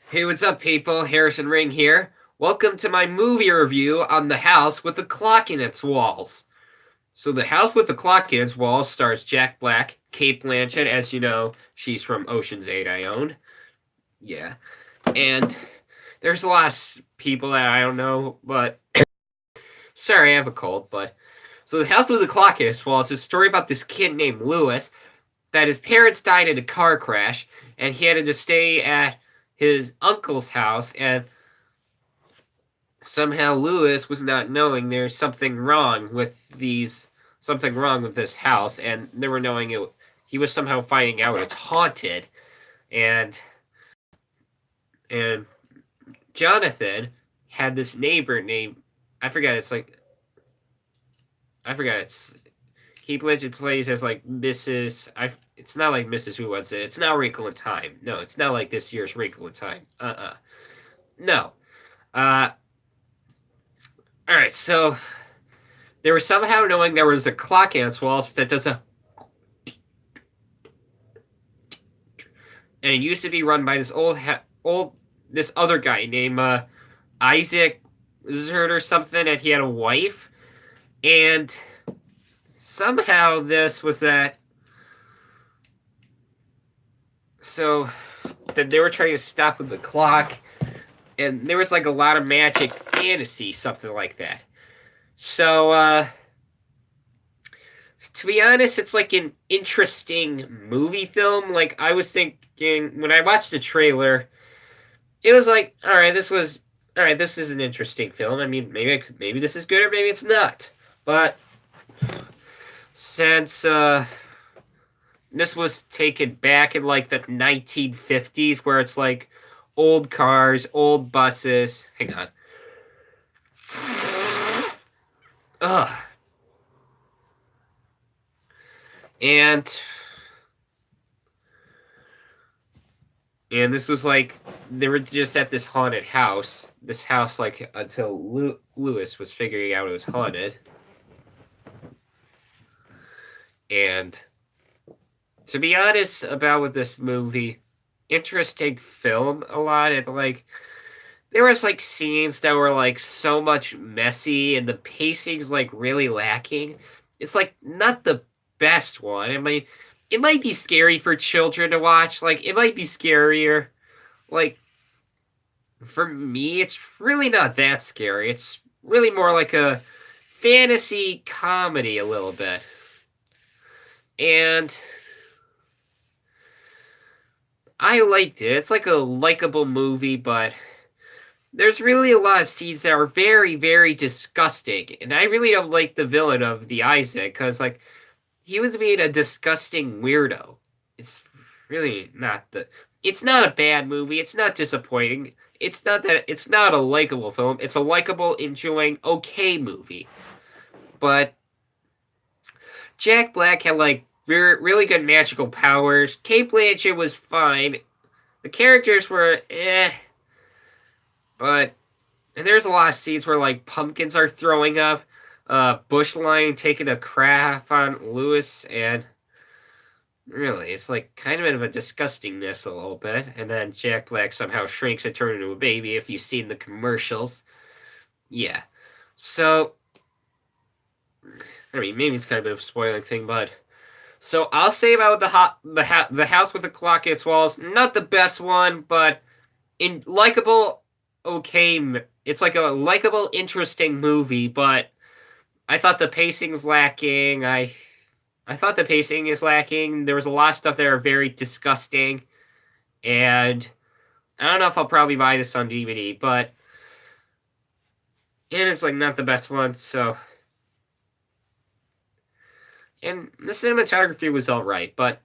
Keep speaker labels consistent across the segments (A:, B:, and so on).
A: Hey, what's up, people? Harrison Ring here. Welcome to my movie review on The House with the Clock in Its Walls. So, The House with the Clock in Its Walls stars Jack Black, Kate Blanchett, as you know, she's from Ocean's 8 I owned. Yeah. And there's a lot of people that I don't know, but sorry, I have a cold, but. So, The House with the Clock in Its Walls is a story about this kid named Lewis that his parents died in a car crash, and he had to stay at his uncle's house, and somehow Lewis was not knowing there's something wrong with this house, and they were knowing it. He was somehow finding out it's haunted, and and Jonathan had this neighbor named I forgot. It's Kate Blanchett plays as like Mrs. It's not like Mrs. Who Was It. It's not Wrinkle in Time. No, it's not like this year's Wrinkle in Time. No. Uh. All right. So they were somehow knowing there was a clock in its walls that does a, and it used to be run by this other guy named Isaac Zerd or something, and he had a wife, and somehow this was that. So that they were trying to stop with the clock, and there was like a lot of magic fantasy, something like that. So to be honest, it's like an interesting movie film. Like I was thinking when I watched the trailer, it was like, all right. This is an interesting film. I mean, maybe this is good or maybe it's not. But since this was taken back in like the 1950s, where it's like old cars, old buses. Hang on. Ugh. And this was like they were just at this haunted house. This house, like until Lewis was figuring out it was haunted. And to be honest about with this movie, interesting film a lot. And like there was like scenes that were like so much messy, and the pacing's like really lacking. It's like not the best one. It might be scary for children to watch. Like it might be scarier. Like for me, it's really not that scary. It's really more like a fantasy comedy a little bit. And I liked it. It's like a likable movie, but there's really a lot of scenes that are very, very disgusting. And I really don't like the villain of the Isaac, because like he was being a disgusting weirdo. It's really not the. It's not a bad movie. It's not disappointing. It's not a likable film. It's a likable, enjoying, okay movie. But Jack Black had like really good magical powers. Kate Blanchett was fine. The characters were but and there's a lot of scenes where like pumpkins are throwing up, Bush Lion taking a crap on Lewis, and really, it's like kind of a disgustingness a little bit. And then Jack Black somehow shrinks and turns into a baby. If you've seen the commercials, yeah. So I mean, maybe it's kind of a spoiling thing, but so I'll say about the house with the clock in its walls. Not the best one, but in likable, okay. It's like a likable, interesting movie, but I thought the pacing's lacking. I thought the pacing is lacking. There was a lot of stuff that are very disgusting, and I don't know if I'll probably buy this on DVD, but and it's like not the best one. So, and the cinematography was all right, but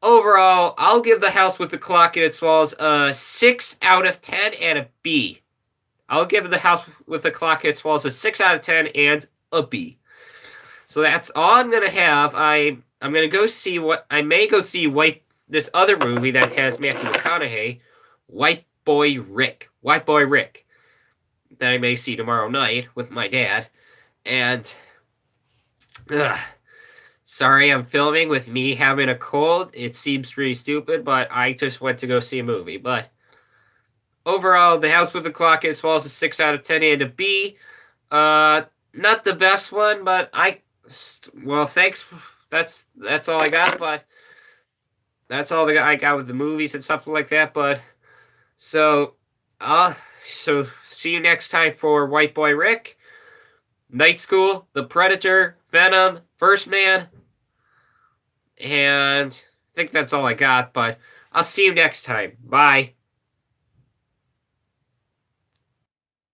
A: overall, I'll give The House with the Clock in Its Walls a 6 out of 10 and a B. I'll give The House with the Clock in Its Walls a 6 out of 10 and a B. So that's all I'm gonna have. I'm gonna go see what I may go see this other movie that has Matthew McConaughey, White Boy Rick, that I may see tomorrow night with my dad. And sorry, I'm filming with me having a cold. It seems pretty stupid, but I just went to go see a movie. But overall, The House with the Clock as well as a 6 out of 10 and a B. Not the best one, but well, thanks. That's all I got, but that's all that I got with the movies and stuff like that. But so, uh, so see you next time for White Boy Rick, Night School, The Predator, Venom, First Man, and I think that's all I got. But I'll see you next time. Bye.